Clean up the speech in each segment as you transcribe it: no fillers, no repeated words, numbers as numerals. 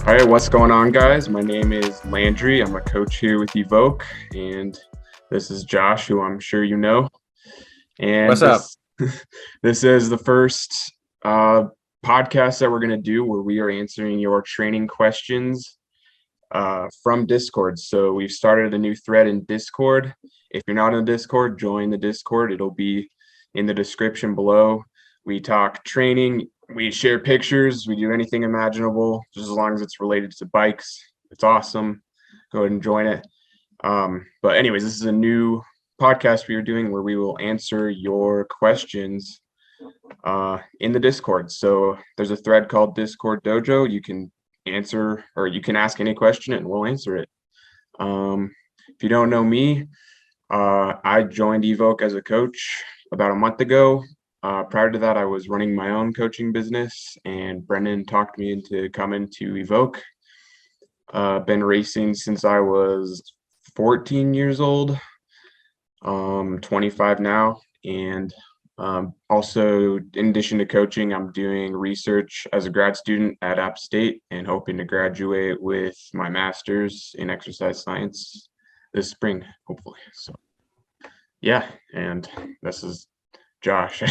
All right, what's going on, guys? My name is Landry. I'm a coach here with EVOQ, and this is Josh, who I'm sure you know. And What's up? this is the first podcast that we're going to do where we are answering your training questions from Discord. So we've started a new thread in Discord. If you're not in Discord, join the Discord. It'll be in the description below. We talk training, we share pictures, we do anything imaginable, just as long as it's related to bikes. It's awesome. Go ahead and join it. But anyways, this is a new podcast we are doing where we will answer your questions in the Discord. So there's a thread called Discord Dojo. You can answer, or you can ask any question and we'll answer it. If you don't know me, I joined EVOQ as a coach about a month ago. Prior to that, I was running my own coaching business, and Brendan talked me into coming to EVOQ. Been racing since I was 14 years old, 25 now. And also, in addition to coaching, I'm doing research as a grad student at App State and hoping to graduate with my master's in exercise science this spring, hopefully. So, yeah, and this is Josh.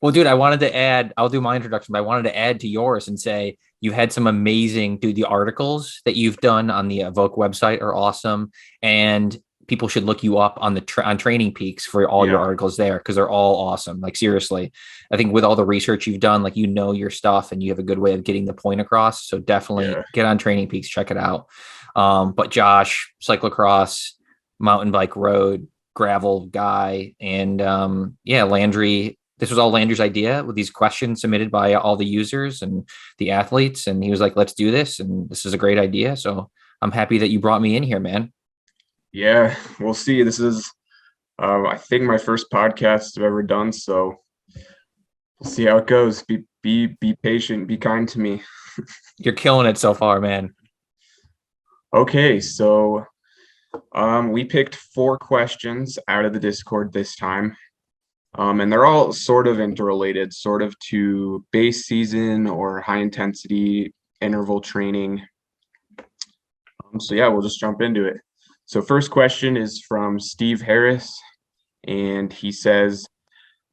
Well, dude, I wanted to add, I'll do my introduction, but I wanted to add to yours and say you had some amazing, dude, the articles that you've done on the EVOQ website are awesome. And people should look you up on the on Training Peaks for all your articles there because they're all awesome. Like, seriously, I think with all the research you've done, like, you know your stuff and you have a good way of getting the point across. So definitely get on Training Peaks, check it out. But Josh, cyclocross, mountain bike, road, gravel guy, and Landry, this was all Landry's idea with these questions submitted by all the users and the athletes, and he was like, let's do this, and this is a great idea. So I'm happy that you brought me in here, man. Yeah, we'll see. This is I think my first podcast I've ever done, so we'll see how it goes. Be patient, be kind to me. You're killing it so far, man. Okay, so we picked 4 questions out of the Discord this time. And they're all sort of interrelated, sort of to base season or high intensity interval training. So yeah, we'll just jump into it. So first question is from Steve Harris, and he says,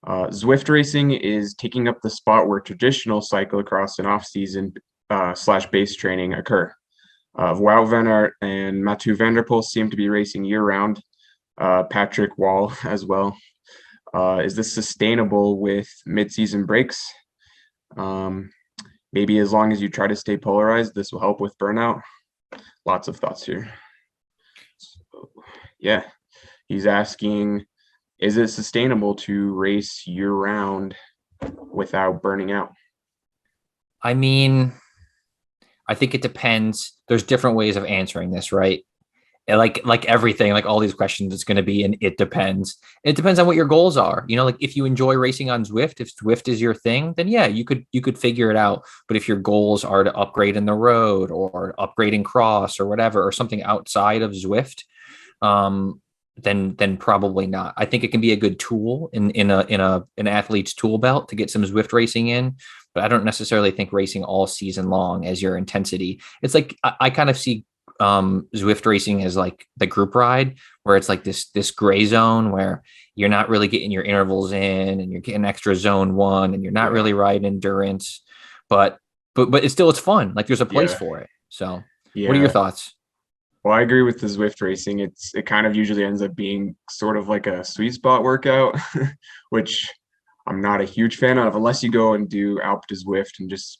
Zwift racing is taking up the spot where traditional cyclocross and off-season / base training occur. Wout van Aert and Mathieu van der Poel seem to be racing year-round. Patrick Wall as well. Is this sustainable with mid-season breaks? Maybe as long as you try to stay polarized, this will help with burnout. Lots of thoughts here. So, yeah, he's asking, is it sustainable to race year-round without burning out? I mean, I think it depends. There's different ways of answering this, right? Like everything, like all these questions, it's going to be, and it depends. It depends on what your goals are. You know, like if you enjoy racing on Zwift, if Zwift is your thing, then yeah, you could figure it out. But if your goals are to upgrade in the road or upgrade in cross or whatever, or something outside of Zwift, then probably not. I think it can be a good tool in an athlete's tool belt to get some Zwift racing in, but I don't necessarily think racing all season long as your intensity. It's like I kind of see Zwift racing as like the group ride, where it's like this gray zone where you're not really getting your intervals in and you're getting extra zone 1 and you're not really riding endurance, but it's fun. Like, there's a place for it. So what are your thoughts? Well, I agree with the Zwift racing. It kind of usually ends up being sort of like a sweet spot workout, which I'm not a huge fan of, unless you go and do Alpe to Zwift and just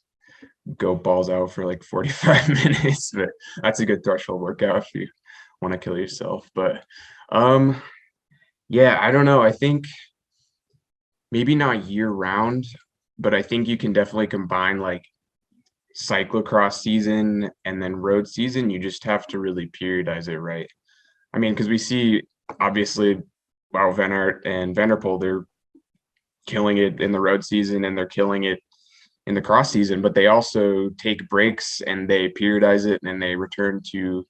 go balls out for like 45 minutes. But that's a good threshold workout if you want to kill yourself. But yeah, I don't know. I think maybe not year round, but I think you can definitely combine like cyclocross season and then road season. You just have to really periodize it right. I mean, because we see obviously Wout van Aert and Van der Poel, they're killing it in the road season and they're killing it in the cross season, but they also take breaks and they periodize it and they return to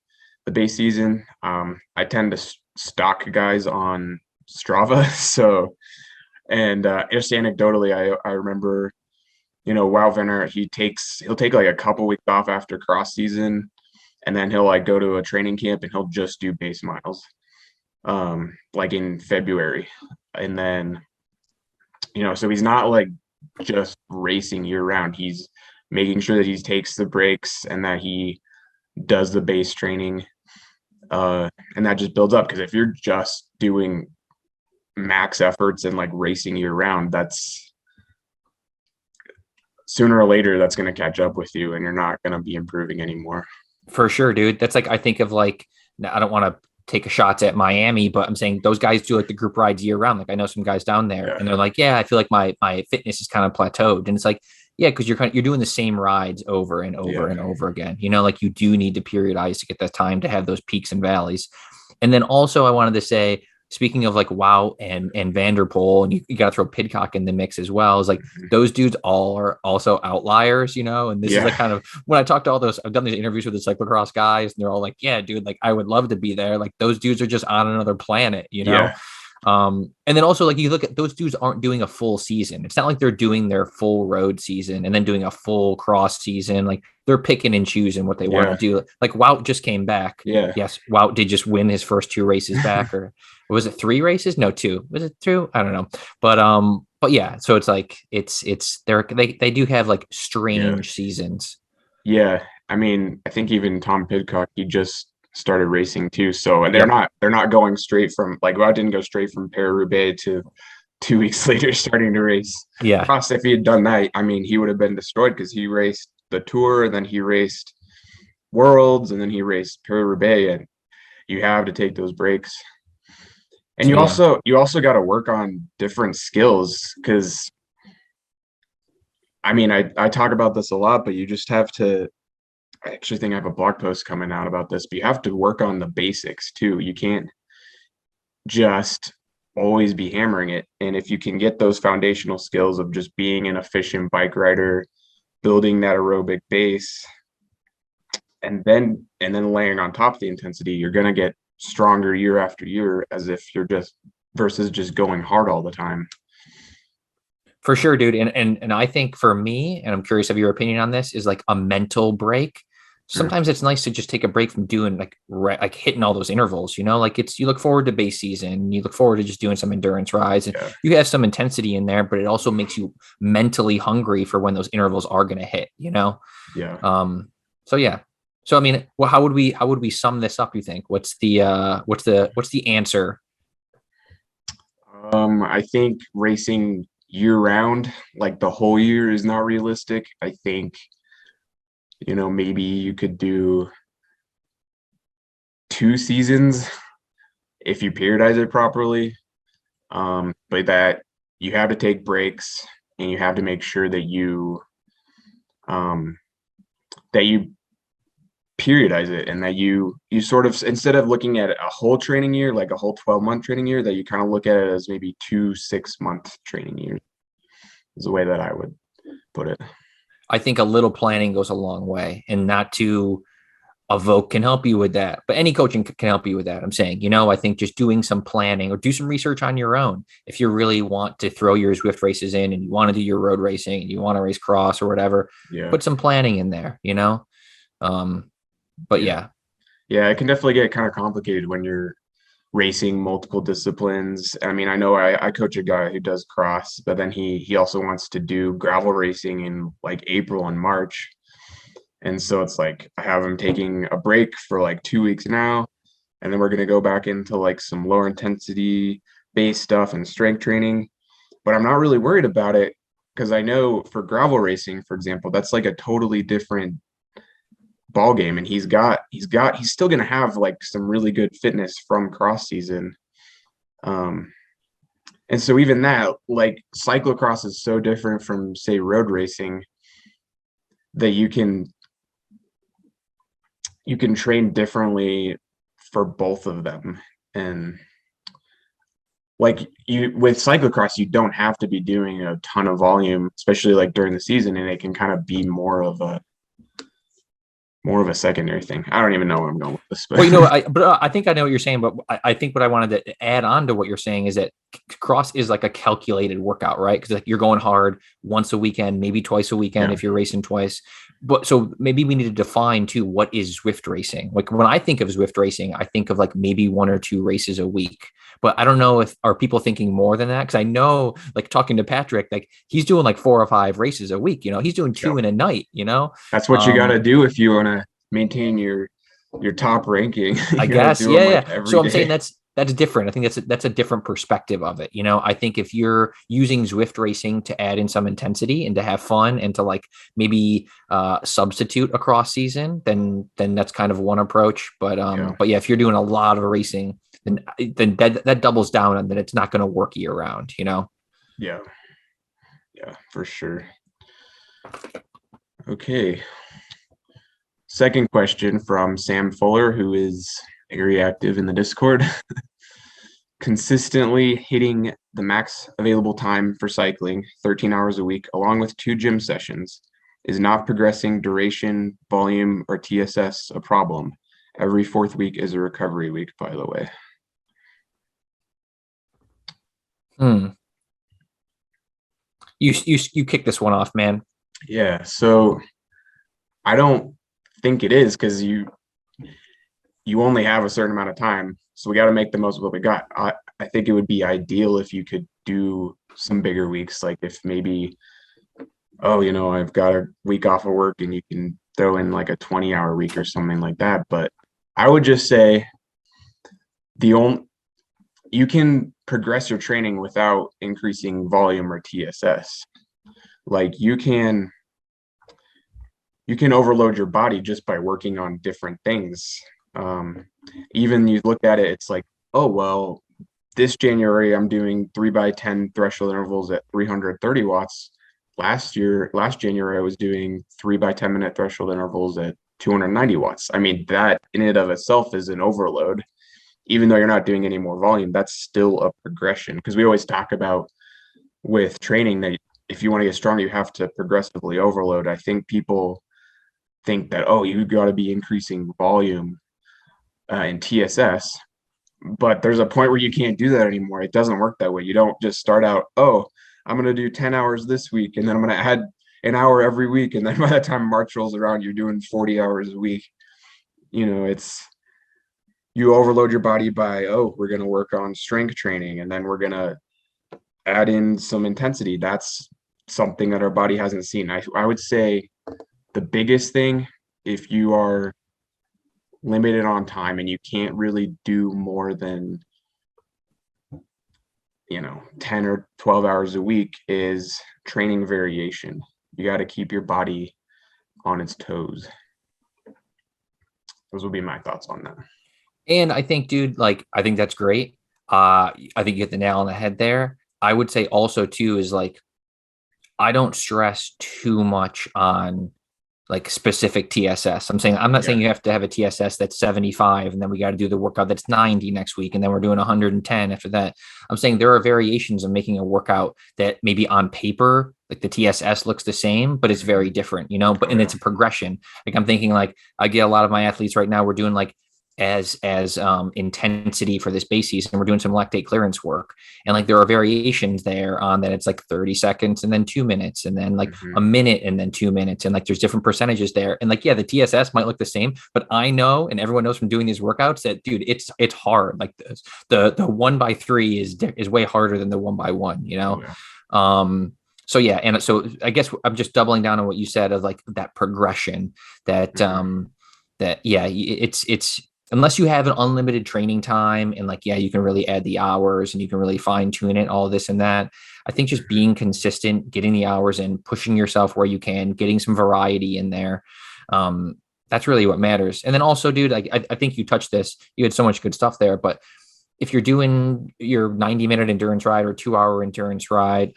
the base season. I tend to stock guys on Strava. So, and just anecdotally, I remember Wout Van Aert, he'll take like a couple weeks off after cross season, and then he'll like go to a training camp and he'll just do base miles, like in February. And then, so he's not like just racing year round. He's making sure that he takes the breaks and that he does the base training. And that just builds up, because if you're just doing max efforts and like racing year round, that's sooner or later that's going to catch up with you and you're not going to be improving anymore. For sure, dude. That's like, I think of like, I don't want to take a shots at Miami, but I'm saying those guys do like the group rides year round. Like I know some guys down there and they're like, yeah, I feel like my fitness is kind of plateaued. And it's like, yeah, because you're doing the same rides over and over and over again. Like you do need to periodize to get that time to have those peaks and valleys. And then also I wanted to say, speaking of like Wout and Vanderpool, and you got to throw Pidcock in the mix as well, is like those dudes all are also outliers, and this is like kind of when I talk to all those, I've done these interviews with the cyclocross guys and they're all like, yeah, dude, like I would love to be there. Like those dudes are just on another planet, And then also like you look at those dudes aren't doing a full season. It's not like they're doing their full road season and then doing a full cross season. Like they're picking and choosing what they want to do. Like Wout just came back. Yes, Wout did just win his first 2 races back, or was it 3 races? No, 2. Was it 2? I don't know. But yeah, so it's like they do have like strange seasons. Yeah. I mean, I think even Tom Pidcock, he just started racing too. So they're not going straight from, like, Wout didn't go straight from Paris-Roubaix to 2 weeks later starting to race. Yeah. Plus, if he had done that, I mean, he would have been destroyed, because he raced the Tour, and then he raced Worlds, and then he raced Paris-Roubaix, and you have to take those breaks. And you also got to work on different skills, because I mean, I talk about this a lot, but you just have to, I actually think I have a blog post coming out about this, but you have to work on the basics too. You can't just always be hammering it. And if you can get those foundational skills of just being an efficient bike rider, building that aerobic base, and then layering on top of the intensity, you're going to get stronger year after year, as if you're just versus just going hard all the time. For sure, dude. And I think for me, and I'm curious of your opinion on this, is like a mental break. Sometimes it's nice to just take a break from doing like hitting all those intervals, like you look forward to base season, you look forward to just doing some endurance rides, and you have some intensity in there, but it also makes you mentally hungry for when those intervals are going to hit, So yeah. So, I mean, well, how would we sum this up? You think what's the answer? I think racing year round, like the whole year, is not realistic. I think, maybe you could do 2 seasons if you periodize it properly. But that you have to take breaks, and you have to make sure that you periodize it, and that you sort of, instead of looking at a whole training year, like a whole 12-month training year, that you kind of look at it as maybe 2 6-month training years, is the way that I would put it. I think a little planning goes a long way, and not to EVOQ can help you with that, but any coaching can help you with that. I'm saying, I think just doing some planning or do some research on your own. If you really want to throw your Zwift races in and you want to do your road racing and you want to race cross or whatever, put some planning in there, But yeah, it can definitely get kind of complicated when you're racing multiple disciplines. I mean, I know I coach a guy who does cross, but then he also wants to do gravel racing in like April and March. And so it's like, I have him taking a break for like 2 weeks now, and then we're going to go back into like some lower intensity base stuff and strength training. But I'm not really worried about it, because I know for gravel racing, for example, that's like a totally different ball game, and he's still going to have like some really good fitness from cross season. And so even that, like, cyclocross is so different from, say, road racing, that you can train differently for both of them. And like with cyclocross, you don't have to be doing a ton of volume, especially like during the season, and it can kind of be more of a secondary thing. I don't even know where I'm going with this. But. Well, I think I know what you're saying, but I think what I wanted to add on to what you're saying is that cross is like a calculated workout, right? Because like you're going hard once a weekend, maybe twice a weekend if you're racing twice. But so maybe we need to define too, what is Zwift racing? Like when I think of Zwift racing, I think of like maybe 1 or 2 races a week. But I don't know if are people thinking more than that? Because I know, like talking to Patrick, like he's doing like 4 or 5 races a week. He's doing 2 in a night. That's what you got to do if you want to maintain your top ranking. I guess, yeah. So I'm day. saying that's different. I think that's a different perspective of it. I think if you're using Zwift racing to add in some intensity and to have fun and to like maybe substitute across season, then that's kind of one approach. But yeah, if you're doing a lot of racing, then that doubles down on that it's not going to work year round. Yeah, for sure. Okay. Second question from Sam Fuller, who is very active in the Discord. Consistently hitting the max available time for cycling, 13 hours a week, along with 2 gym sessions, is not progressing duration, volume, or TSS a problem. Every 4th week is a recovery week, by the way. You kick this one off, man. Yeah, so I don't think it is, because you only have a certain amount of time, so we got to make the most of what we got. I think it would be ideal if you could do some bigger weeks, like if maybe I've got a week off of work and you can throw in like a 20-hour week or something like that. But I would just say you can progress your training without increasing volume or TSS. Like you can overload your body just by working on different things. Even you look at it, it's like, oh, well, this January I'm doing 3x10 threshold intervals at 330 watts. Last January I was doing 3x10 minute threshold intervals at 290 watts. I mean, that in and of itself is an overload. Even though you're not doing any more volume, that's still a progression, because we always talk about with training that if you want to get stronger, you have to progressively overload. I think people think that, oh, you got to be increasing volume in TSS, but there's a point where you can't do that anymore. It doesn't work that way. You don't just start out, oh, I'm going to do 10 hours this week, and then I'm going to add an hour every week. And then by the time March rolls around, you're doing 40 hours a week. You overload your body by, oh, we're going to work on strength training, and then we're going to add in some intensity. That's something that our body hasn't seen. I would say the biggest thing, if you are limited on time and you can't really do more than 10 or 12 hours a week, is training variation. You got to keep your body on its toes. Those would be my thoughts on that. And I think, dude, like, I think that's great. I think you hit the nail on the head there. I would say also too is like, I don't stress too much on like specific TSS. I'm not saying you have to have a TSS that's 75 and then we got to do the workout that's 90 next week and then we're doing 110 after that. I'm saying there are variations of making a workout that maybe on paper, like the TSS looks the same, but it's very different, and it's a progression. Like I'm thinking like I get a lot of my athletes right now, we're doing like as intensity for this base season, we're doing some lactate clearance work, and like there are variations there on that. It's like 30 seconds and then 2 minutes and then like a minute and then 2 minutes, and like there's different percentages there. And like, yeah, the TSS might look the same, but I know, and everyone knows from doing these workouts, that dude, it's hard. Like the 1x3 is way harder than the 1x1. So yeah, and so I guess I'm just doubling down on what you said of like that progression that it's unless you have an unlimited training time and like, yeah, you can really add the hours and you can really fine tune it, all this and that. I think just being consistent, getting the hours in, pushing yourself where you can, getting some variety in there. That's really what matters. And then also, dude, I think you touched this, you had so much good stuff there, but if you're doing your 90-minute endurance ride or 2-hour endurance ride,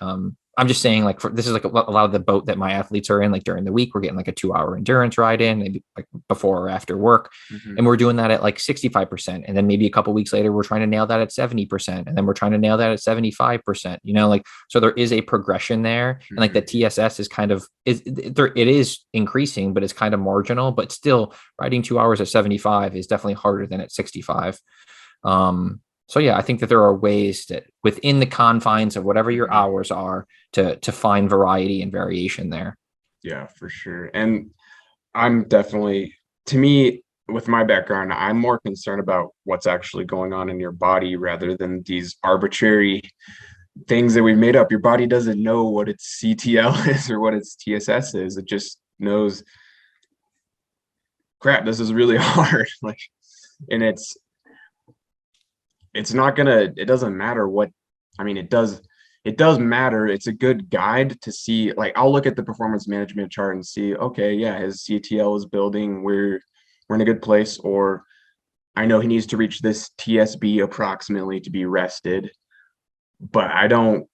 I'm just saying, like, this is like a lot of the boat that my athletes are in. Like during the week, we're getting like a 2-hour endurance ride in, maybe like before or after work, and we're doing that at like 65%. And then maybe a couple of weeks later, we're trying to nail that at 70%, and then we're trying to nail that at 75%. Like, so there is a progression there, and like the TSS is kind of it is increasing, but it's kind of marginal. But still, riding 2 hours at 75 is definitely harder than at 65. So yeah, I think that there are ways that within the confines of whatever your Mhm. hours are to find variety and variation there. Yeah, for sure. And I'm definitely, to me, with my background, I'm more concerned about what's actually going on in your body rather than these arbitrary things that we've made up. Your body doesn't know what its CTL is or what its TSS is. It just knows, crap, this is really hard. Like, and it's not gonna, it doesn't matter what, I mean, it does matter. It's a good guide to see, like, I'll look at the performance management chart and see, okay, yeah, his CTL is building, we're in a good place, or I know he needs to reach this TSB approximately to be rested, but I don't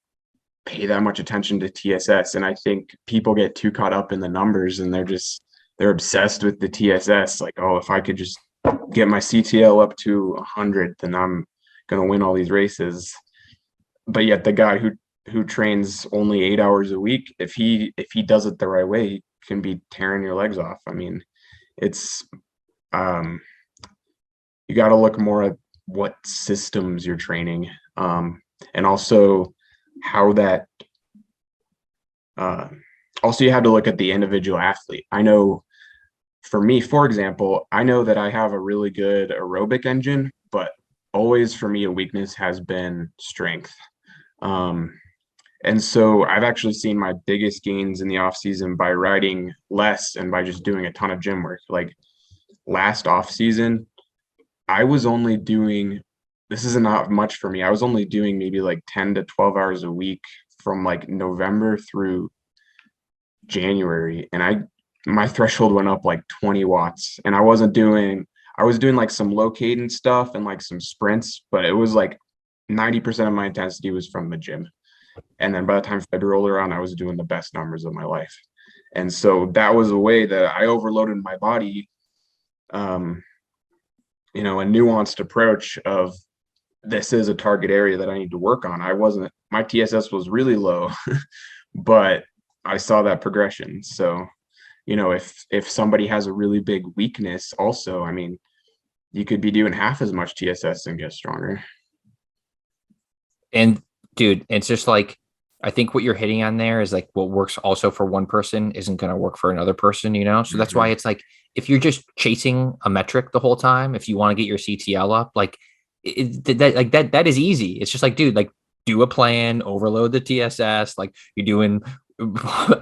pay that much attention to TSS. And I think people get too caught up in the numbers and they're obsessed with the TSS. Like, oh, if I could just get my CTL up to 100, then I'm gonna win all these races. But yet the guy who trains only 8 hours a week, if he does it the right way, he can be tearing your legs off. I mean, it's um you got to look more at what systems you're training, and also how that uh, also you have to look at the individual athlete. I know for me, for example, I know that I have a really good aerobic engine, but always for me a weakness has been strength. um, and so I've actually seen my biggest gains in the off season by riding less and by just doing a ton of gym work. Like last off season, I was only doing, this is not much for me. I was only doing maybe like 10 to 12 hours a week from like November through January. And my threshold went up like 20 watts. And I was doing like some low cadence stuff and like some sprints, but it was like 90% of my intensity was from the gym. And then by the time February rolled around, I was doing the best numbers of my life. And so that was a way that I overloaded my body. Um, a nuanced approach of this is a target area that I need to work on. My TSS was really low, but I saw that progression. So, if somebody has a really big weakness also, I mean, you could be doing half as much TSS and get stronger. And dude, it's just like I think what you're hitting on there is like what works also for one person isn't going to work for another person, you know? So that's why Mhm. it's like if you're just chasing a metric the whole time, if you want to get your CTL up, like that is easy. It's just like, dude, like do a plan, overload the TSS, like you're doing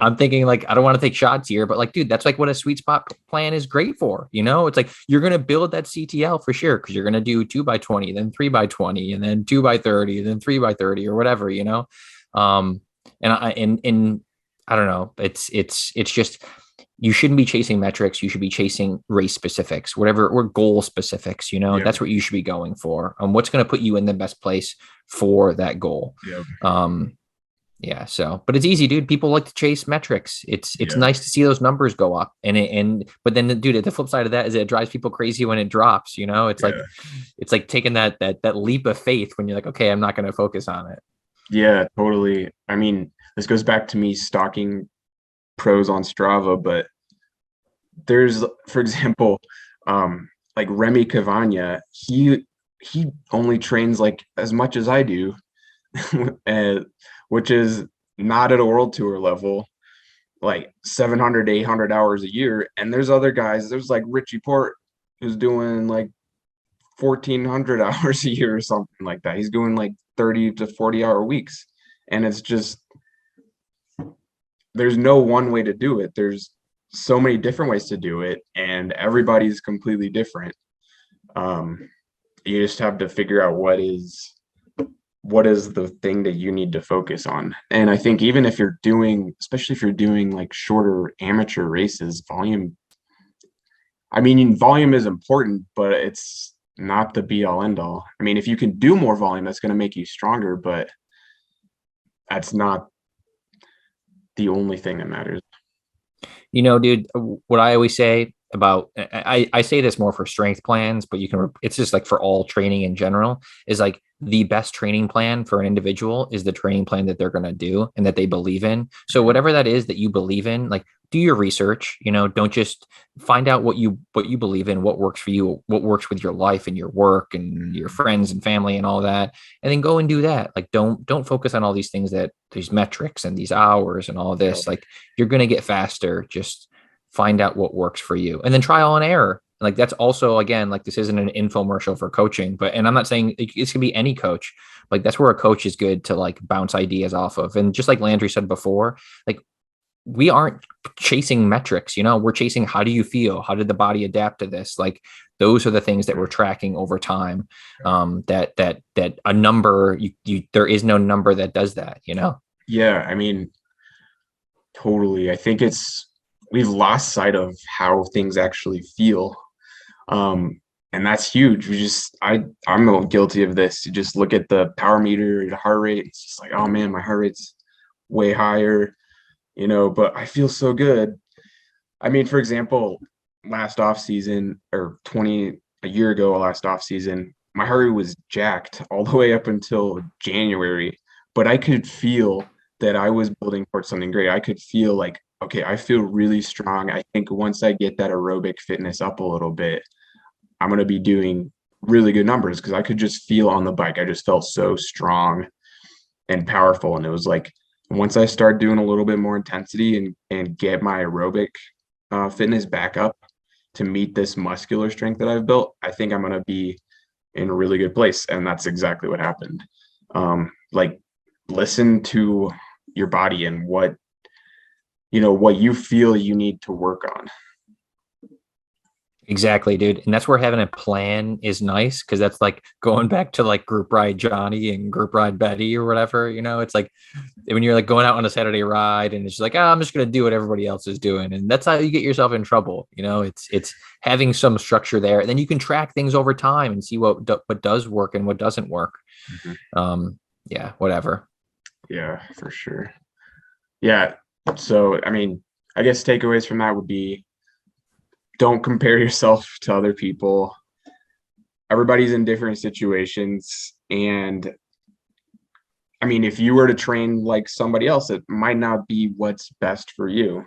I'm thinking like I don't want to take shots here, but like, dude, that's like what a sweet spot plan is great for. You know, it's like you're gonna build that CTL for sure because you're gonna do 2x20, then 3x20, and then 2x30, then 3x30 or whatever. You know, um, and I don't know. It's just you shouldn't be chasing metrics. You should be chasing race specifics, whatever, or goal specifics. You know, Yeah. that's what you should be going for. What's going to put you in the best place for that goal. Yeah. Um, yeah, so but it's easy, dude. People like to chase metrics. It's Yeah. nice to see those numbers go up. And but then dude, the flip side of that is it drives people crazy when it drops, you know? Yeah. It's like taking that leap of faith when you're like, okay, I'm not gonna focus on it. Yeah, totally. I mean, this goes back to me stalking pros on Strava, but there's, for example, like Remy Cavagna, he only trains like as much as I do, and which is not at a world tour level, like 700 to 800 hours a year. And there's other guys, there's like Richie Port who's doing like 1400 hours a year or something like that. He's doing like 30 to 40-hour weeks. And it's just, there's no one way to do it. There's so many different ways to do it, and everybody's completely different. Um, you just have to figure out what is the thing that you need to focus on. And I think even if you're doing, especially if you're doing like shorter amateur races, volume, I mean, volume is important, but it's not the be all end all. I mean, if you can do more volume, that's going to make you stronger, but that's not the only thing that matters. You know, dude, what I always say, about, I say this more for strength plans, but it's just like for all training in general, is like the best training plan for an individual is the training plan that they're going to do and that they believe in. So whatever that is that you believe in, like do your research, don't just find out what you believe in, what works for you, what works with your life and your work and your friends and family and all that, and then go and do that. Like don't focus on all these things, that these metrics and these hours and all this. Like you're going to get faster. Just find out what works for you and then trial and error. Like that's also, again, like this isn't an infomercial for coaching, and I'm not saying it's gonna be any coach. Like that's where a coach is good to like bounce ideas off of. And just like Landry said before, like we aren't chasing metrics, we're chasing, how do you feel? How did the body adapt to this? Like those are the things that we're tracking over time. That a number, there is no number that does that, Yeah, I mean, totally. I think we've lost sight of how things actually feel. And that's huge. I'm guilty of this. You just look at the power meter, the heart rate. It's just like, oh man, my heart rate's way higher, but I feel so good. I mean, for example, last off season or a year ago, last off season, my heart rate was jacked all the way up until January, but I could feel that I was building towards something great. I could feel like, okay, I feel really strong. I think once I get that aerobic fitness up a little bit, I'm going to be doing really good numbers, because I could just feel on the bike. I just felt so strong and powerful. And it was like, once I start doing a little bit more intensity and get my aerobic fitness back up to meet this muscular strength that I've built, I think I'm going to be in a really good place. And that's exactly what happened. Like listen to your body and what you feel you need to work on. Exactly, dude. And that's where having a plan is nice, because that's like going back to like group ride Johnny and group ride Betty or whatever. It's like when you're like going out on a Saturday ride and it's just like, I'm just going to do what everybody else is doing. And that's how you get yourself in trouble. It's having some structure there. And then you can track things over time and see what does work and what doesn't work. Mm-hmm. Yeah, whatever. Yeah, for sure. Yeah. So, I mean, I guess takeaways from that would be, don't compare yourself to other people. Everybody's in different situations. And I mean, if you were to train like somebody else, it might not be what's best for you.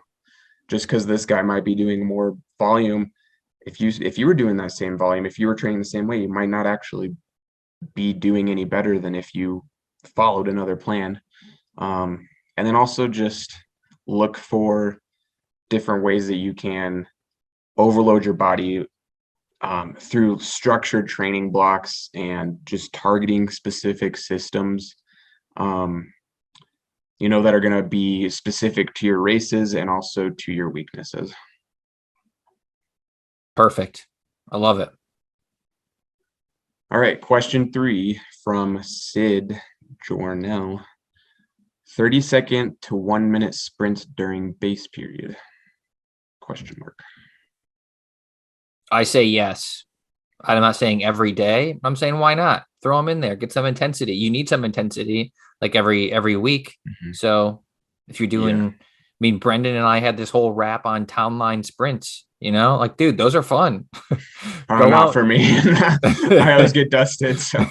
Just because this guy might be doing more volume, if you were doing that same volume, if you were training the same way, you might not actually be doing any better than if you followed another plan. And then also just look for different ways that you can overload your body through structured training blocks and just targeting specific systems, that are going to be specific to your races and also to your weaknesses. Perfect. I love it. All right. Question 3 from Sid Jornell. 30-second to 1 minute sprint during base period? Question mark. I say yes. I'm not saying every day. I'm saying why not? Throw them in there. Get some intensity. You need some intensity like every week. Mm-hmm. So if you're doing, I mean, Brendan and I had this whole rap on town line sprints, like, dude, those are fun. Not out for me. I always get dusted. So.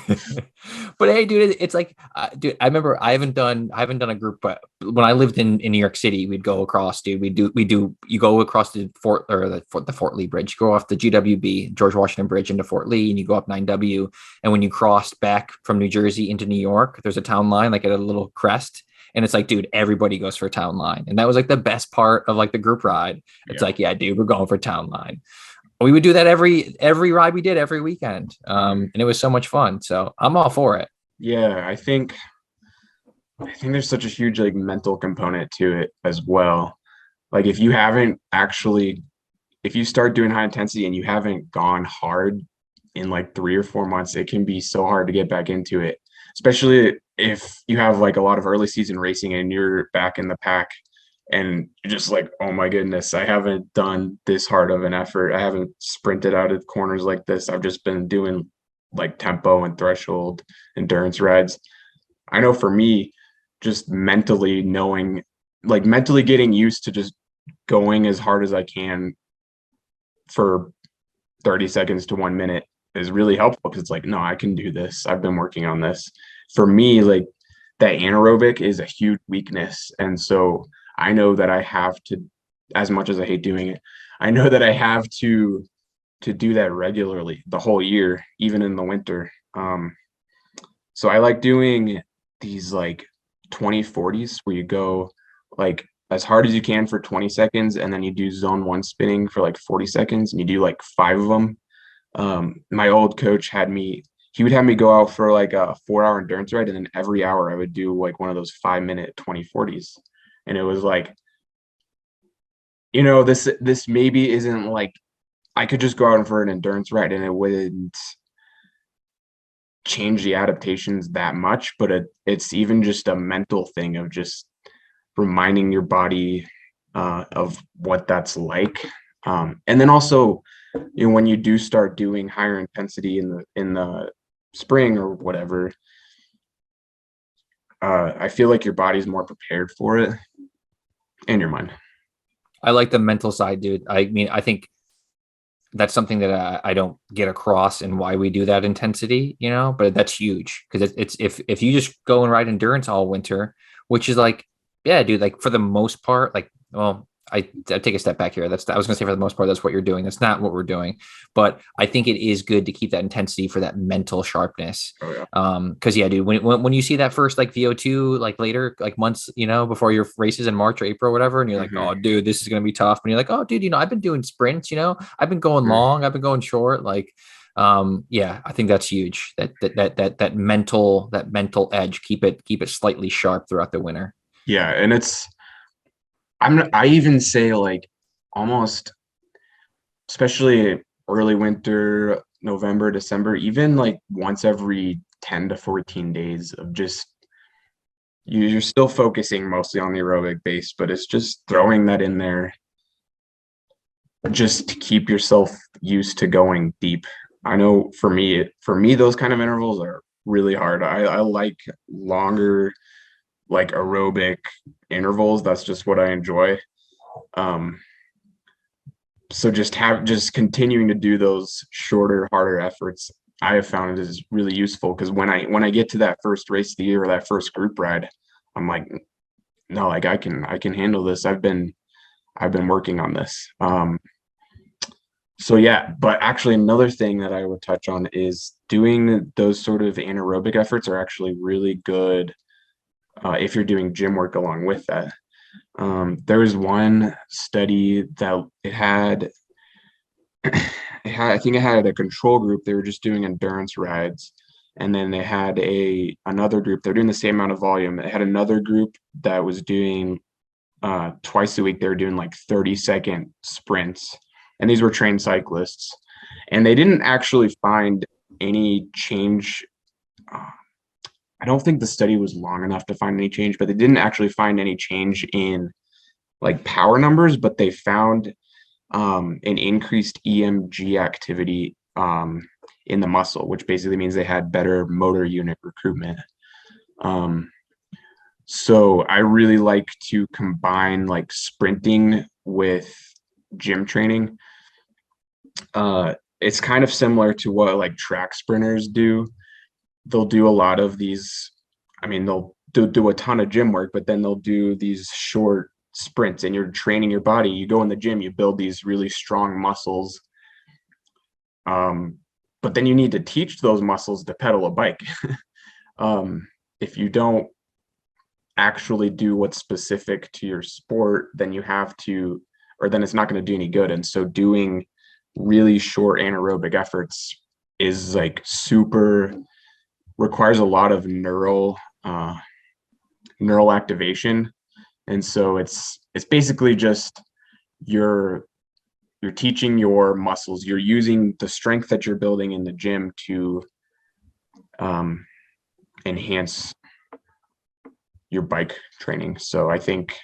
But hey, dude, it's like, dude, I remember I haven't done a group, but when I lived in New York City, we'd go across, dude. You go across the Fort Lee Bridge, you go off the GWB, George Washington Bridge into Fort Lee, and you go up 9W. And when you cross back from New Jersey into New York, there's a town line, like at a little crest. And it's like, dude, everybody goes for town line. And that was like the best part of like the group ride. It's like, yeah, dude, we're going for town line. We would do that every ride we did every weekend. And it was so much fun. So I'm all for it. Yeah, I think there's such a huge like mental component to it as well. Like if you start doing high intensity and you haven't gone hard in like 3 or 4 months, it can be so hard to get back into it, especially if you have like a lot of early season racing and you're back in the pack and you're just like, oh my goodness, I haven't done this hard of an effort. I haven't sprinted out of corners like this. I've just been doing like tempo and threshold endurance rides. I know for me, just mentally getting used to just going as hard as I can for 30 seconds to 1 minute is really helpful, because it's like, no, I can do this. I've been working on this. For me, like, that anaerobic is a huge weakness. And so I know that I have to, as much as I hate doing it, I know that I have to do that regularly the whole year, even in the winter. So I like doing these like 20-40s where you go like as hard as you can for 20 seconds, and then you do zone 1 spinning for like 40 seconds, and you do like 5 of them. My old coach he would have me go out for like a 4-hour endurance ride, and then every hour I would do like one of those 5-minute 20-40s. And it was like, this maybe isn't like, I could just go out for an endurance ride and it wouldn't change the adaptations that much, but it's even just a mental thing of just reminding your body of what that's like. And then also, when you do start doing higher intensity in the spring or whatever, I feel like your body's more prepared for it, and your mind. I like the mental side, dude. I mean, I think that's something that I don't get across and why we do that intensity, but that's huge, because it's if you just go and ride endurance all winter, which is like, yeah, dude, like for the most part, like, well, I take a step back here. I was going to say for the most part, that's what you're doing. That's not what we're doing, but I think it is good to keep that intensity for that mental sharpness. Oh, yeah. Cause yeah, dude, when you see that first like VO2, like later, like months, before your races in March or April or whatever, and you're like, oh dude, this is going to be tough. And you're like, oh dude, I've been doing sprints, I've been going long, I've been going short. Like, yeah, I think that's huge. That mental edge, keep it slightly sharp throughout the winter. Yeah. And I even say like almost, especially early winter, November, December, even like once every 10 to 14 days of just, you're still focusing mostly on the aerobic base, but it's just throwing that in there just to keep yourself used to going deep. I know for me, those kind of intervals are really hard. I like longer, like aerobic intervals. That's just what I enjoy. So just continuing to do those shorter, harder efforts, I have found it is really useful, because when I get to that first race of the year or that first group ride, I'm like, no, like I can handle this. I've been working on this. So yeah, but actually another thing that I would touch on is doing those sort of anaerobic efforts are actually really good if you're doing gym work along with that. There was one study that I think it had a control group. They were just doing endurance rides. And then they had another group, they're doing the same amount of volume. It had another group that was doing twice a week. They were doing like 30-second sprints. And these were trained cyclists. And they didn't actually find any change. I don't think the study was long enough to find any change, but they didn't actually find any change in like power numbers, but they found an increased EMG activity in the muscle, which basically means they had better motor unit recruitment. So I really like to combine like sprinting with gym training. It's kind of similar to what like track sprinters do. They'll do a lot of these, I mean, they'll do a ton of gym work, but then they'll do these short sprints, and you're training your body. You go in the gym, you build these really strong muscles. But then you need to teach those muscles to pedal a bike. If you don't actually do what's specific to your sport, then then it's not going to do any good. And so doing really short anaerobic efforts is like requires a lot of neural activation. And so it's basically just you're teaching your muscles, you're using the strength that you're building in the gym to enhance your bike training. So I think,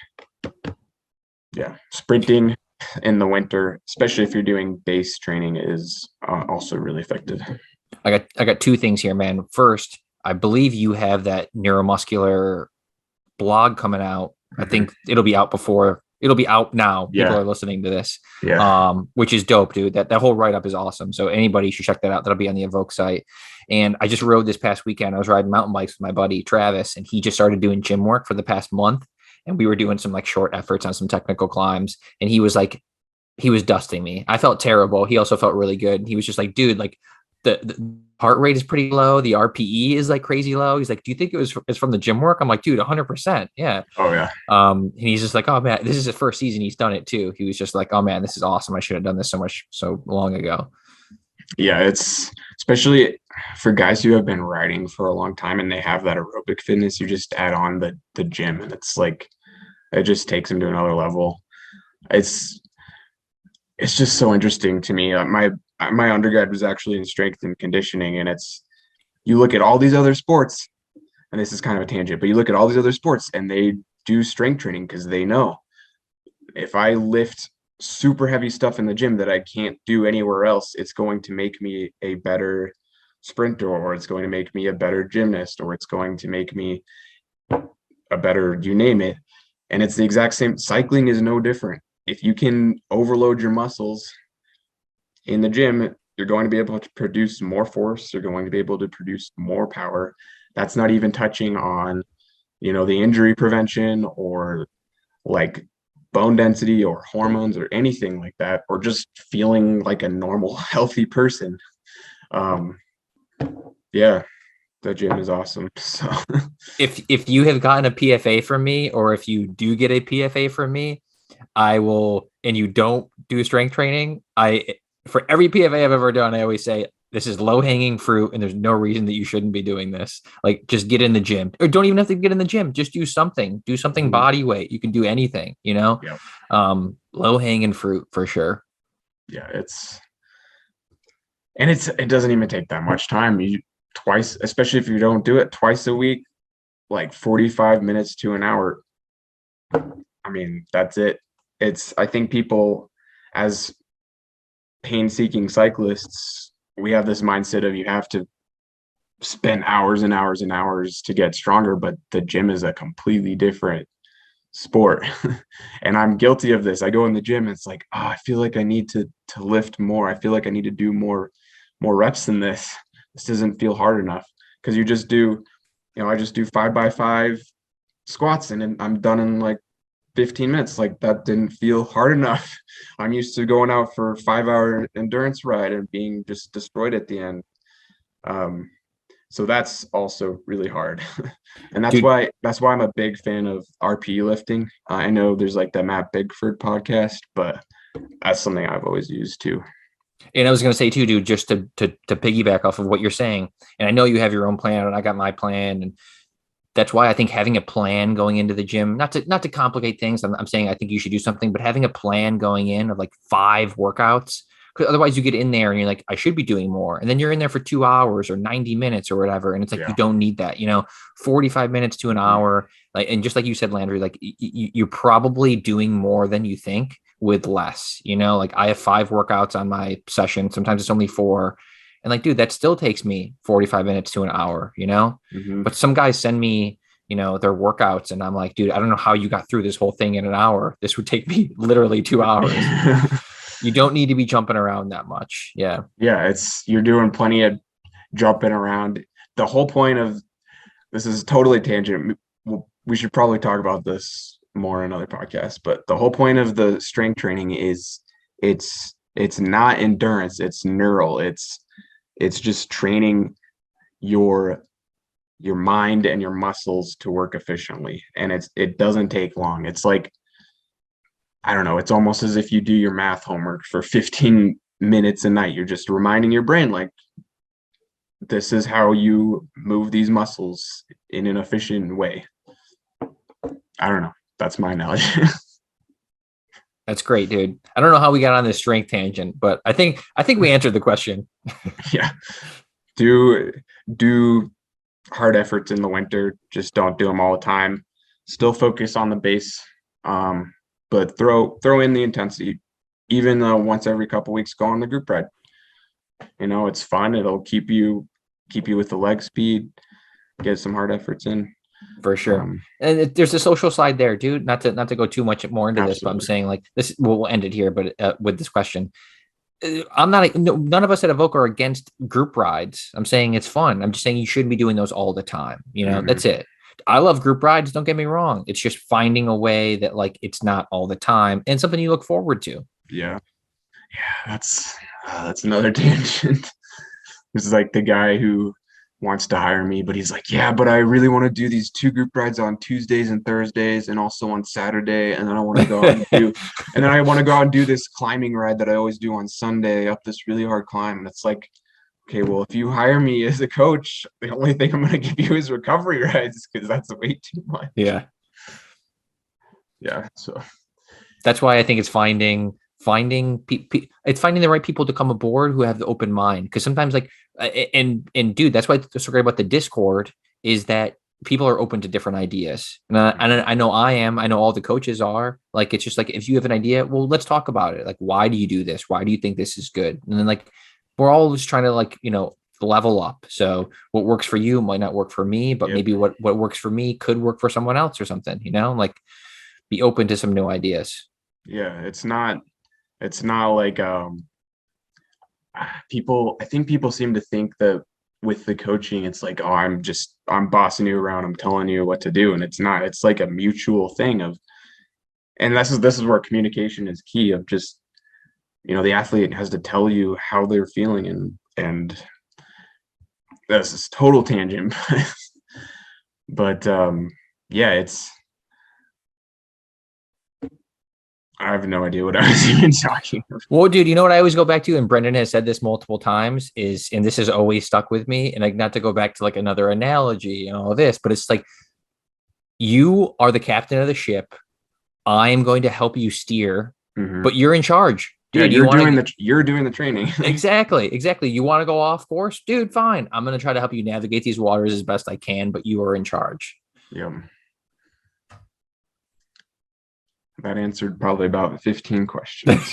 yeah, sprinting in the winter, especially if you're doing base training, is also really effective. I got two things here, man. First, I believe you have that neuromuscular blog coming out. I think it'll be out before It'll be out now. People Yeah. are listening to this, Yeah. which is dope, dude. That whole write up is awesome. So anybody should check that out. That'll be on the EVOQ site. And I just rode this past weekend. I was riding mountain bikes with my buddy Travis, and he just started doing gym work for the past month. And we were doing some like short efforts on some technical climbs. And he was dusting me. I felt terrible. He also felt really good. He was just like, dude, like the heart rate is pretty low. The RPE is like crazy low. He's like, do you think it's from the gym work? I'm like, dude, 100%. Yeah. Oh yeah. And he's just like, oh man, this is his first season. He's done it too. He was just like, oh man, this is awesome. I should have done this so long ago. Yeah, it's especially for guys who have been riding for a long time and they have that aerobic fitness, you just add on the gym and it's like it just takes them to another level. It's it's just so interesting to me. My undergrad was actually in strength and conditioning, and it's you look at all these other sports, and this is kind of a tangent, but you look at all these other sports and they do strength training because they know if I lift super heavy stuff in the gym that I can't do anywhere else, it's going to make me a better sprinter, or it's going to make me a better gymnast, or it's going to make me a better, you name it. And it's the exact same. Cycling is no different. If you can overload your muscles in the gym, you're going to be able to produce more force. You're going to be able to produce more power. That's not even touching on, the injury prevention or like bone density or hormones or anything like that, or just feeling like a normal, healthy person. Um, yeah, the gym is awesome. So If you have gotten a PFA from me, or if you do get a PFA from me, I will, and you don't do strength training, for every PFA I've ever done, I always say, this is low hanging fruit and there's no reason that you shouldn't be doing this. Like, just get in the gym, or don't even have to get in the gym. Just do something body weight. You can do anything, yeah, low hanging fruit for sure. yeah, it doesn't even take that much time. You twice, especially if you don't do it twice a week, like 45 minutes to an hour. I mean, that's it. I think people, as pain-seeking cyclists, we have this mindset of you have to spend hours and hours and hours to get stronger, but the gym is a completely different sport. And I'm guilty of this. I go in the gym and it's like, I feel like I need to lift more. I feel like I need to do more reps than this. This doesn't feel hard enough, because you just do, I just do 5x5 squats and then I'm done in like 15 minutes. Like, that didn't feel hard enough. I'm used to going out for a 5-hour endurance ride and being just destroyed at the end. So that's also really hard. And that's Dude, why I'm a big fan of RPE lifting. I know there's like the Matt Bigford podcast, but that's something I've always used too. and I was going to say too, dude, just to piggyback off of what you're saying, and I know you have your own plan and I got my plan, and that's why I think having a plan going into the gym, not to complicate things. I'm saying I think you should do something, but having a plan going in of like 5 workouts, because otherwise you get in there and you're like, I should be doing more. And then you're in there for 2 hours or 90 minutes or whatever. And it's like, Yeah. you don't need that, 45 minutes to an Mhm. hour. Like, and just like you said, Landry, like you're probably doing more than you think with less, like I have 5 workouts on my session. Sometimes it's only 4. And like, dude, that still takes me 45 minutes to an hour, Mhm. But some guys send me, their workouts, and I'm like, dude, I don't know how you got through this whole thing in an hour. This would take me literally 2 hours. You don't need to be jumping around that much. Yeah. Yeah, you're doing plenty of jumping around. The whole point of this is totally tangent. We should probably talk about this more in another podcast, but the whole point of the strength training is it's not endurance, it's neural. It's just training your mind and your muscles to work efficiently. And it doesn't take long. It's like, I don't know, it's almost as if you do your math homework for 15 minutes a night. You're just reminding your brain, like, this is how you move these muscles in an efficient way. I don't know. That's my analogy. That's great, dude. I don't know how we got on this strength tangent, but I think we answered the question. Yeah. Do hard efforts in the winter. Just don't do them all the time. Still focus on the base. But throw in the intensity. Even once every couple weeks, go on the group ride. It's fun. It'll keep you with the leg speed, get some hard efforts in. For sure. Um, There's a social side there, dude. Not to go too much more into this, but I'm Absolutely. saying like this. We'll end it here, but with this question, I'm not. No, none of us at Evoke are against group rides. I'm saying it's fun. I'm just saying you shouldn't be doing those all the time. Mhm. That's it. I love group rides. Don't get me wrong. It's just finding a way that like it's not all the time and something you look forward to. Yeah. Yeah, that's another tangent. This is like the guy who wants to hire me, but he's like, yeah, but I really want to do these 2 group rides on Tuesdays and Thursdays and also on Saturday. And then I want to go out and do, and then I want to go out and do this climbing ride that I always do on Sunday up this really hard climb. And it's like, okay, well, if you hire me as a coach, the only thing I'm going to give you is recovery rides because that's way too much. Yeah. Yeah. So That's why I think it's it's finding the right people to come aboard who have the open mind. Because sometimes like and dude, that's why it's so great about the Discord is that people are open to different ideas. And I know I know all the coaches are. Like it's just like if you have an idea, well, let's talk about it. Like, why do you do this? Why do you think this is good? And then like we're all just trying to like, level up. So what works for you might not work for me, but yep. maybe what works for me could work for someone else or something, like be open to some new ideas. Yeah, it's not like people, I think people seem to think that with the coaching it's like, oh, I'm bossing you around, I'm telling you what to do, and it's not. It's like a mutual thing of, and this is where communication is key of just, the athlete has to tell you how they're feeling, and this is total tangent. But yeah, I have no idea what I was even talking about. Well, dude, you know what I always go back to, and Brendan has said this multiple times, and this has always stuck with me, and like not to go back to like another analogy and all this, but it's like you are the captain of the ship. I am going to help you steer, but you're in charge. Dude, Yeah, you're doing the training. Exactly. You want to go off course? Dude, fine. I'm going to try to help you navigate these waters as best I can, but you are in charge. Yeah. That answered probably about 15 questions.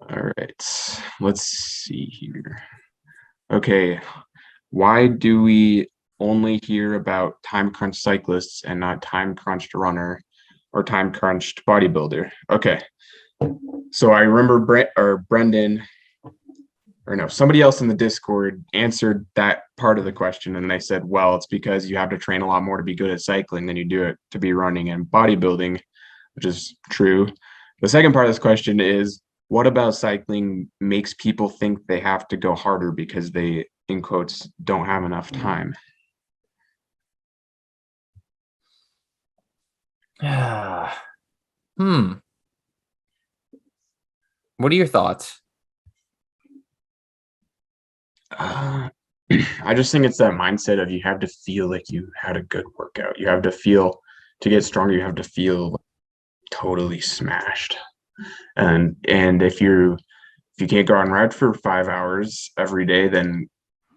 All right. Let's see here. Okay. Why do we only hear about time crunch cyclists and not time crunched runner or time crunched bodybuilder? Okay. So I remember Brendan, or no, somebody else in the Discord answered that part of the question. And they said, well, it's because you have to train a lot more to be good at cycling than you do it to be running and bodybuilding, which is true. The second part of this question is, what about cycling makes people think they have to go harder because they, in quotes, don't have enough time? What are your thoughts? I just think it's that mindset of you have to feel like you had a good workout. You have to feel, to get stronger, you have to feel totally smashed. And if you can't go on ride for 5 hours every day, then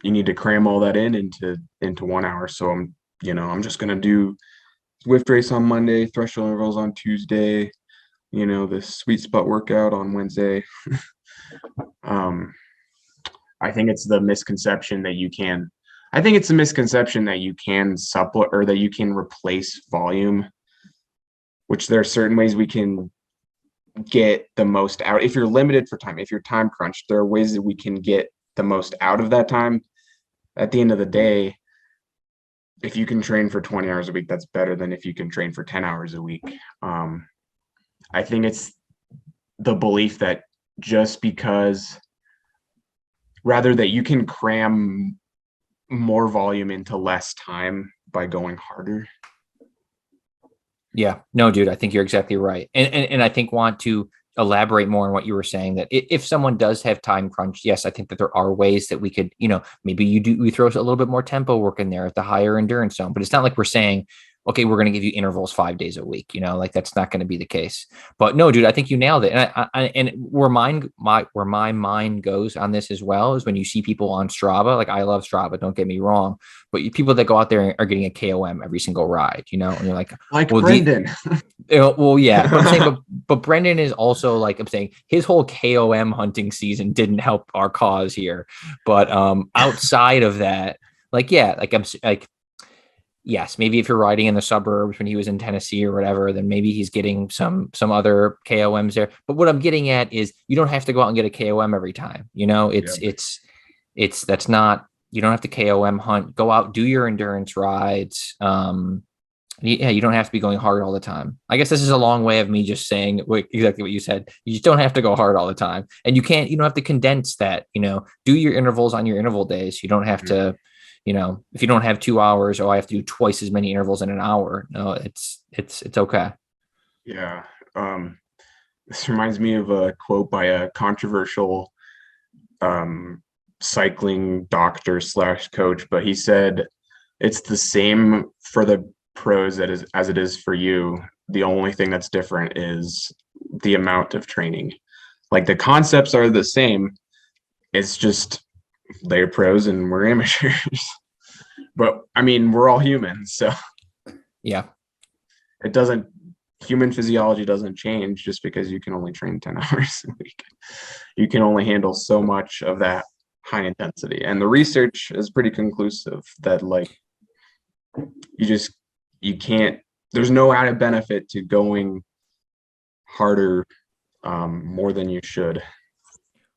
you need to cram all that into 1 hour. So I'm just gonna do Zwift race on Monday, threshold intervals on Tuesday, the sweet spot workout on Wednesday. I think it's the misconception that you can. I think it's a misconception that you can supplement or that you can replace volume, which there are certain ways we can get the most out. If you're limited for time, if you're time crunched, there are ways that we can get the most out of that time. At the end of the day, if you can train for 20 hours a week, that's better than if you can train for 10 hours a week. I think it's the belief that just because rather that you can cram more volume into less time by going harder. Yeah, no, dude, I think you're exactly right. And I think want to elaborate more on what you were saying, that if someone does have time crunch, yes, I think that there are ways that we could, maybe we throw a little bit more tempo work in there at the higher endurance zone, but it's not like we're saying, okay, we're going to give you intervals 5 days a week, like that's not going to be the case. But no, dude, I think you nailed it. And where my mind goes on this as well is when you see people on Strava. Like I love Strava, don't get me wrong, but people that go out there are getting a KOM every single ride, and you're like well, Brendan. Well, yeah, but I'm saying, but Brendan is also like, I'm saying his whole KOM hunting season didn't help our cause here. But outside of that, like, yeah, like like, yes, maybe if you're riding in the suburbs when he was in Tennessee or whatever, then maybe he's getting some other KOMs there. But what I'm getting at is you don't have to go out and get a KOM every time. You know, Yeah. it's that's not, you don't have to KOM hunt. Go out, do your endurance rides. Yeah, you don't have to be going hard all the time. I guess this is a long way of me just saying exactly what you said. You just don't have to go hard all the time, and you don't have to condense that. Do your intervals on your interval days. You don't have Mhm. to, if you don't have 2 hours, I have to do twice as many intervals in an hour. No, it's okay. Yeah. This reminds me of a quote by a controversial um, cycling doctor slash coach, but he said it's the same for the pros as it is for you. The only thing that's different is the amount of training. Like the concepts are the same. It's just they're pros and we're amateurs. But I mean, we're all humans, so Yeah. it doesn't human physiology doesn't change just because you can only train 10 hours a week. You can only handle so much of that high intensity. And the research is pretty conclusive that like you just you can't there's no added benefit to going harder more than you should.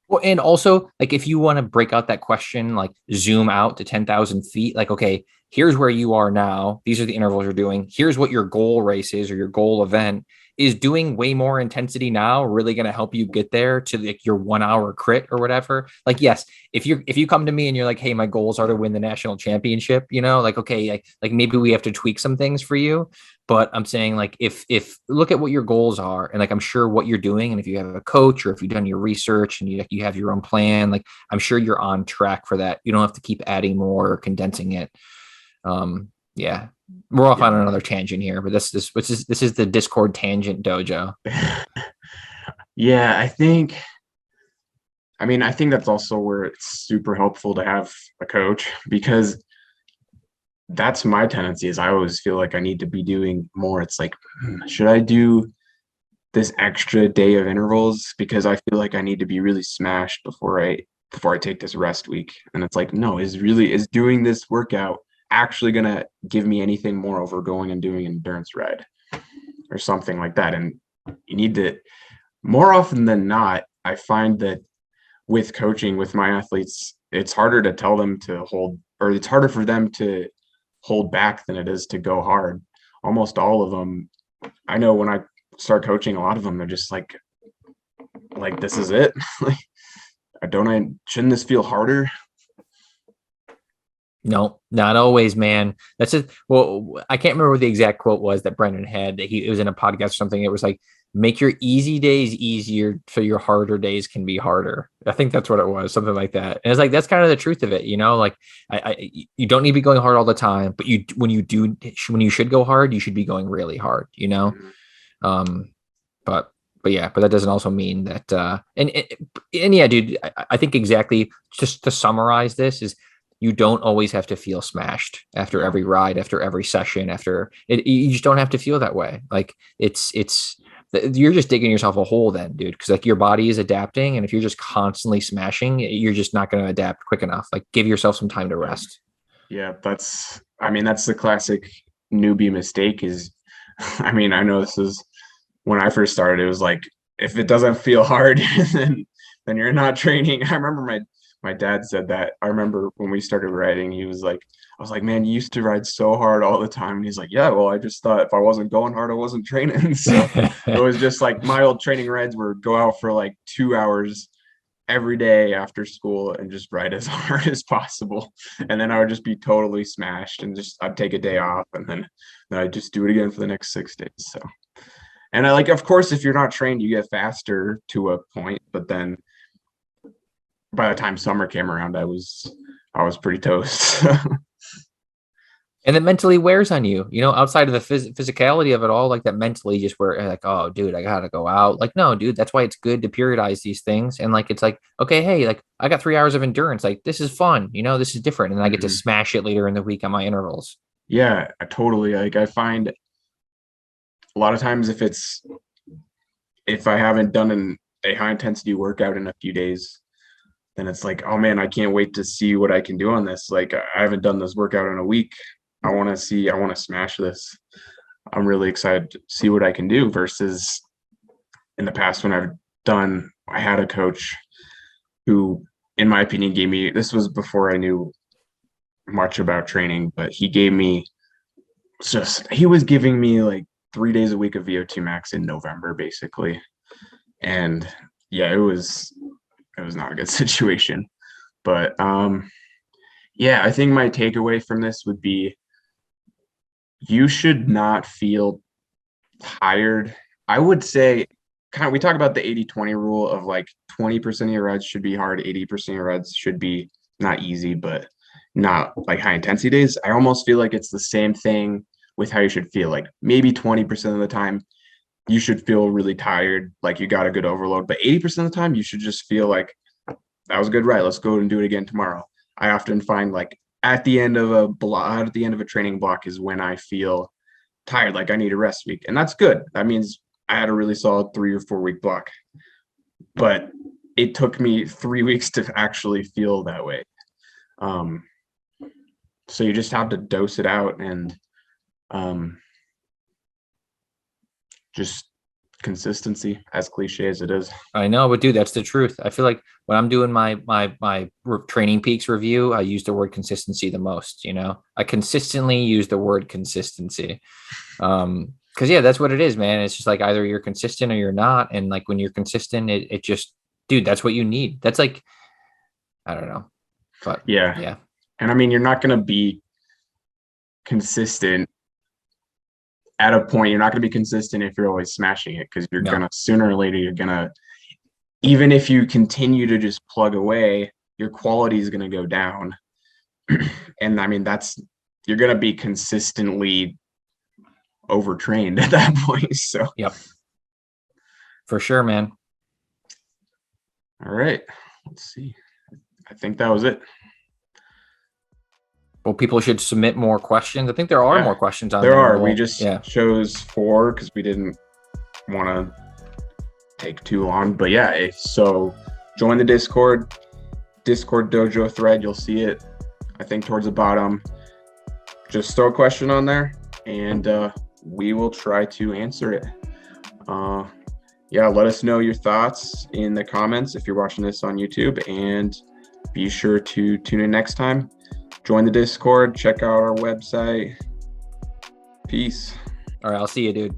Well, and also, like, if you want to break out that question, like, zoom out to 10,000 feet, like, okay, here's where you are now. These are the intervals you're doing. Here's what your goal race is or your goal event. Is doing way more intensity now really going to help you get there to like your 1 hour crit or whatever? Like, yes, if you come to me and you're like, hey, my goals are to win the national championship, like, okay, like maybe we have to tweak some things for you. But I'm saying, like, if look at what your goals are, and like I'm sure what you're doing, and if you have a coach or if you've done your research and you have your own plan, like I'm sure you're on track for that. You don't have to keep adding more or condensing it. Yeah, we're off Yeah. on another tangent here, but this is the Discord tangent dojo. Yeah, I think that's also where it's super helpful to have a coach because that's my tendency is I always feel like I need to be doing more. It's like, should I do this extra day of intervals because I feel like I need to be really smashed before I take this rest week? And it's like, no, is doing this workout actually gonna give me anything more over going and doing an endurance ride or something like that? And you need to more often than not, I find that with coaching with my athletes, it's harder to tell them to hold, or it's harder for them to hold back than it is to go hard. Almost all of them, I know when I start coaching, a lot of them are just like this is it. Like, shouldn't this feel harder? No, not always, man. That's it. Well, I can't remember what the exact quote was that Brendan had. It was in a podcast or something. It was like, make your easy days easier so your harder days can be harder. I think that's what it was, something like that. And it's like, that's kind of the truth of it, like you don't need to be going hard all the time, but when you should go hard, you should be going really hard. Mhm. Um, but yeah, but that doesn't also mean that, and yeah, dude, I think exactly, just to summarize this is, you don't always have to feel smashed after No. every ride, after every session, after it. You just don't have to feel that way. Like you're just digging yourself a hole then, dude. Because like your body is adapting, and if you're just constantly smashing, you're just not going to adapt quick enough. Like give yourself some time to rest. Yeah, that's the classic newbie mistake is, I know this is when I first started, it was like, if it doesn't feel hard, then you're not training. I remember my dad said that. I remember when we started riding, I was like, man, you used to ride so hard all the time. And he's like, yeah, well, I just thought if I wasn't going hard, I wasn't training. So it was just like my old training rides were go out for like 2 hours every day after school and just ride as hard as possible. And then I would just be totally smashed and just I'd take a day off and then I'd just do it again for the next 6 days. So and of course, if you're not trained, you get faster to a point, but then by the time summer came around, I was pretty toast. And it mentally wears on you, outside of the physicality of it all, like that mentally just where like, oh, dude, I gotta go out. Like, no, dude, that's why it's good to periodize these things. And like, it's like, okay, hey, like I got 3 hours of endurance. Like, this is fun, this is different. And I get to Mhm. smash it later in the week on my intervals. Yeah, I totally I find a lot of times if I haven't done a high intensity workout in a few days, then it's like, oh man, I can't wait to see what I can do on this. Like I haven't done this workout in a week. I want to smash this. I'm really excited to see what I can do versus in the past when I had a coach who, in my opinion, this was before I knew much about training, but he was giving me like 3 days a week of VO2 max in November, basically. And yeah, it was not a good situation. But yeah, I think my takeaway from this would be you should not feel tired. I would say we talk about the 80-20 rule of like 20% of your rides should be hard, 80% of your rides should be not easy, but not like high intensity days. I almost feel like it's the same thing with how you should feel. Like maybe 20% of the time you should feel really tired, like you got a good overload, but 80% of the time you should just feel like that was a good ride. Let's go and do it again tomorrow. I often find like at the end of a training block is when I feel tired, like I need a rest week. And that's good. That means I had a really solid 3 or 4 week block. But it took me 3 weeks to actually feel that way. So you just have to dose it out and just consistency, as cliche as it is. I know, but dude, that's the truth. I feel like when I'm doing my Training Peaks review, I use the word consistency the most. I consistently use the word consistency. Because yeah, that's what it is, man. It's just like either you're consistent or you're not. And like when you're consistent, it just, dude, that's what you need. That's like, I don't know. But yeah. And I mean, you're not going to be consistent at a point. You're not going to be consistent if you're always smashing it, because you're going to, sooner or later, even if you continue to just plug away, your quality is going to go down. And I mean, you're going to be consistently overtrained at that point. So, yep. For sure, man. All right. Let's see. I think that was it. Well, people should submit more questions. I think there are more questions on there. There are. We just chose 4 because we didn't want to take too long. But yeah, so join the Discord Dojo thread. You'll see it, I think, towards the bottom. Just throw a question on there, and we will try to answer it. Let us know your thoughts in the comments if you're watching this on YouTube, and be sure to tune in next time. Join the Discord, check out our website. Peace. All right, I'll see you, dude.